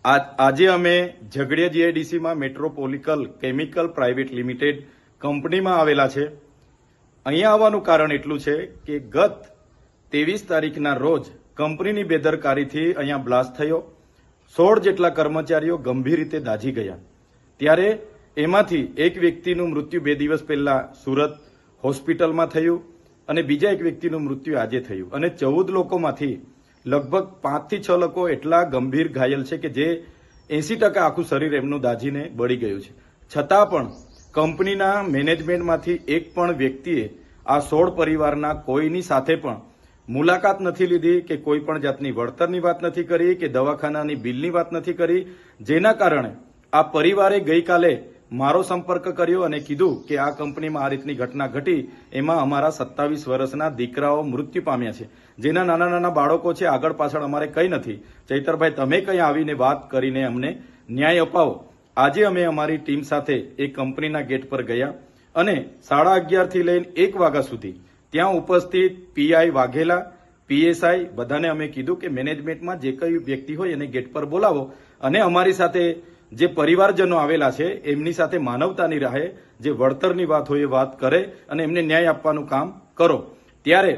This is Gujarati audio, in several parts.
આજે અમે ઝઘડિયા જીઆઈડીસીમાં મેટ્રોપોલિકલ કેમિકલ પ્રાઇવેટ લિમિટેડ કંપનીમાં આવેલા છે. અહીંયા આવવાનું કારણ એટલું છે કે ગત 23 તારીખના રોજ કંપનીની બેદરકારીથી અહીંયા બ્લાસ્ટ થયો. 16 જેટલા કર્મચારીઓ ગંભીર રીતે દાઝી ગયા. ત્યારે એમાંથી એક વ્યક્તિનું મૃત્યુ 2 દિવસ પહેલા સુરત હોસ્પિટલમાં થયું અને બીજા એક વ્યક્તિનું મૃત્યુ આજે થયું અને 14 લોકોમાંથી લગભગ 5 થી 6 લોકો એટલા ગંભીર ઘાયલ છે કે જે 80% આખું શરીર એમનું દાઝીને બળી ગયું છે. છતાં પણ કંપનીના મેનેજમેન્ટમાંથી એક પણ વ્યક્તિએ આ 16 પરિવારના કોઈની સાથે પણ મુલાકાત નથી લીધી કે કોઈ પણ જાતની વળતરની વાત નથી કરી કે દવાખાનાની બિલની વાત નથી કરી, જેના કારણે આ પરિવારે ગઈકાલે મારો સંપર્ક કર્યો અને કીધું કે આ કંપનીમાં આ રીતની ઘટના ઘટી, એમાં અમારા 27 વર્ષના દીકરાઓ મૃત્યુ પામ્યા છે, જેના નાના નાના બાળકો છે. આગળ પાછળ અમારે કંઈ નથી. ચૈતરભાઈ, તમે કંઈ આવીને વાત કરીને અમને ન્યાય અપાવો. આજે અમે અમારી ટીમ સાથે એ કંપનીના ગેટ પર ગયા અને 11:30 થી લઈને 1 વાગ્યા સુધી ત્યાં ઉપસ્થિત પીઆઈ વાઘેલા, પીએસઆઈ બધાને અમે કીધું કે મેનેજમેન્ટમાં જે કઈ વ્યક્તિ હોય એને ગેટ પર બોલાવો અને અમારી સાથે જે પરિવારજનો આવેલા છે એમની સાથે માનવતાની રાહે જે વળતરની વાત હોય એ વાત કરે અને એમને ન્યાય આપવાનું કામ કરો. ત્યારે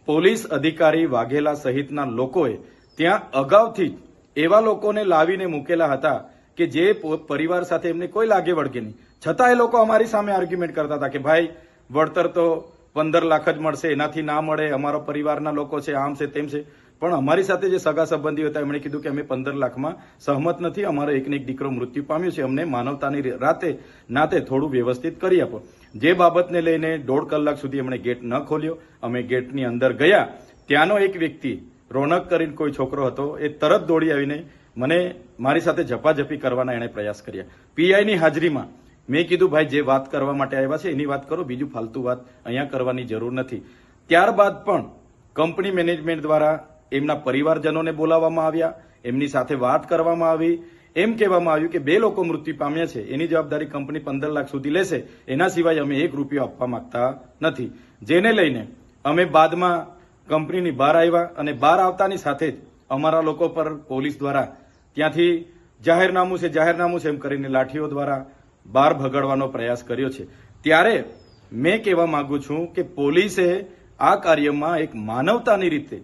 પોલીસ અધિકારી વાઘેલા સહિતના લોકોએ ત્યાં અગાઉથી એવા લોકોને લાવીને મૂકેલા હતા કે જે પરિવાર સાથે એમને કોઈ લાગે વળગે નહીં, છતાં એ લોકો અમારી સામે આર્ગ્યુમેન્ટ કરતા હતા કે ભાઈ વળતર તો 15 લાખ જ મળશે, એનાથી ના મળે, અમારા પરિવારના લોકો છે, આમ છે તેમ છે. પણ અમારી સાથે જે સગા સંબંધીઓ હતા એમણે કીધું કે અમે 15 લાખમાં સહમત નથી, અમારો એકને એક દીકરો મૃત્યુ પામ્યો છે, અમને માનવતાની નાતે થોડું વ્યવસ્થિત કરી આપો. જે બાબતને લઈને 1.5 કલાક સુધી એમણે ગેટ ન ખોલ્યો. અમે ગેટની અંદર ગયા. ત્યાંનો એક વ્યક્તિ રોનક કરીને કોઈ છોકરો હતો, એ તરત દોડી આવીને મને મારી સાથે ઝપાઝપી કરવાના એણે પ્રયાસ કર્યા. પીઆઈની હાજરીમાં મેં કીધું ભાઈ જે વાત કરવા માટે આવ્યા છે એની વાત કરો, બીજું ફાલતુ વાત અહીંયા કરવાની જરૂર નથી. ત્યારબાદ પણ કંપની મેનેજમેન્ટ દ્વારા એમના પરિવારજનોને બોલાવવામાં આવ્યા, એમની સાથે વાત કરવામાં આવી. એમ કહેવામાં આવ્યું કે 2 લોકો મૃત્યુ પામ્યા છે, એની જવાબદારી કંપની 15 લાખ સુધી લેશે, એના સિવાય અમે 1 રૂપિયો આપવા માંગતા નથી. જેને લઈને અમે બાદમાં કંપનીની બહાર આવ્યા અને બહાર આવતાની સાથે જ અમારા લોકો પર પોલીસ દ્વારા ત્યાંથી જાહેરનામું છે એમ કરીને લાઠીઓ દ્વારા બહાર ભગાડવાનો પ્રયાસ કર્યો છે. ત્યારે મેં કહેવા માંગુ છું કે પોલીસે આ કાર્યમાં એક માનવતાની રીતે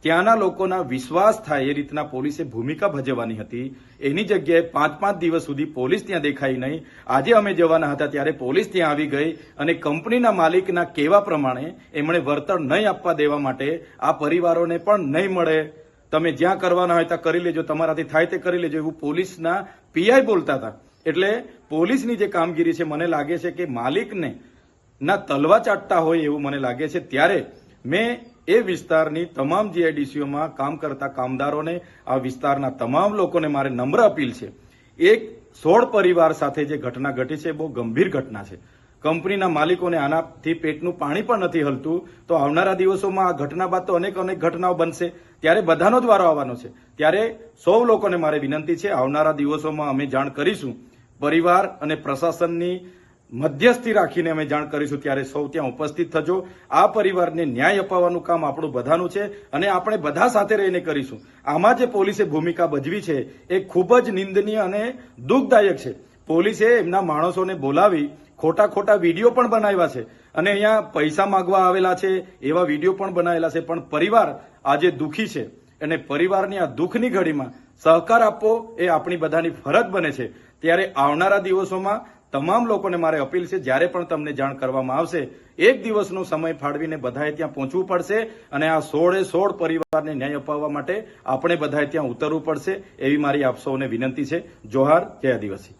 ત્યાંના લોકોના વિશ્વાસ થાય એ રીતના પોલીસે ભૂમિકા ભજવવાની હતી. એની જગ્યાએ 5-5 દિવસ સુધી પોલીસ ત્યાં દેખાઈ નહીં. આજે અમે જવાના હતા ત્યારે પોલીસ ત્યાં આવી ગઈ અને કંપનીના માલિકના કહેવા પ્રમાણે એમણે વળતર નહીં આપવા દેવા માટે આ પરિવારોને પણ નહીં મળે, તમે જ્યાં કરવાના હોય ત્યાં કરી લેજો, તમારાથી થાય તે કરી લેજો, એવું પોલીસના પીઆઈ બોલતા હતા. એટલે પોલીસની જે કામગીરી છે મને લાગે છે કે માલિકને ના તલવા ચાટતા હોય એવું મને લાગે છે. ત્યારે મેં એ વિસ્તારની તમામ જીઆઈડીસીઓમાં કામ કરતા કામદારોને, આ વિસ્તારના તમામ લોકોને મારે નમ્ર અપીલ છે, એક 16 પરિવાર સાથે જે ઘટના ઘટી છે બહુ ગંભીર ઘટના છે. કંપનીના માલિકોને આનાથી પેટનું પાણી પણ નથી હલતું. તો આવનારા દિવસોમાં આ ઘટના બાદ તો અનેક ઘટનાઓ બનશે, ત્યારે બધાનો જ વારો આવવાનો છે. ત્યારે સૌ લોકોને મારે વિનંતી છે, આવનારા દિવસોમાં અમે જાણ કરીશું, પરિવાર અને પ્રશાસનની મધ્યસ્થી રાખીને અમે જાણ કરીશું. ત્યારે સૌ ત્યાં ઉપસ્થિત થજો. આ પરિવારને ન્યાય અપાવવાનું કામ આપણું બધાનું છે અને આપણે બધા સાથે રહીને કરીશું. આમાં જે પોલીસે ભૂમિકા ભજવી છે એ ખૂબ જ નિંદનીય અને દુઃખદાયક છે. પોલીસે એમના માણસોને બોલાવી ખોટા વિડીયો પણ બનાવ્યા છે અને અહીંયા પૈસા માંગવા આવેલા છે એવા વિડીયો પણ બનાવેલા છે. પણ પરિવાર આજે દુઃખી છે અને પરિવારની આ દુઃખની ઘડીમાં સહકાર આપવો એ આપણી બધાની ફરજ બને છે. ત્યારે આવનારા દિવસોમાં તમામ લોકોને મારે અપીલ છે, જ્યારે પણ તમને જાણ કરવામાં આવશે 1 દિવસનો સમય ફાળવીને બધાએ ત્યાં પહોંચવું પડશે અને આ 16 પરિવારને ન્યાય અપાવવા માટે આપણે બધાએ ત્યાં ઉતરવું પડશે, એવી મારી આપ સૌને વિનંતી છે. જોહાર, જય આદિવાસી.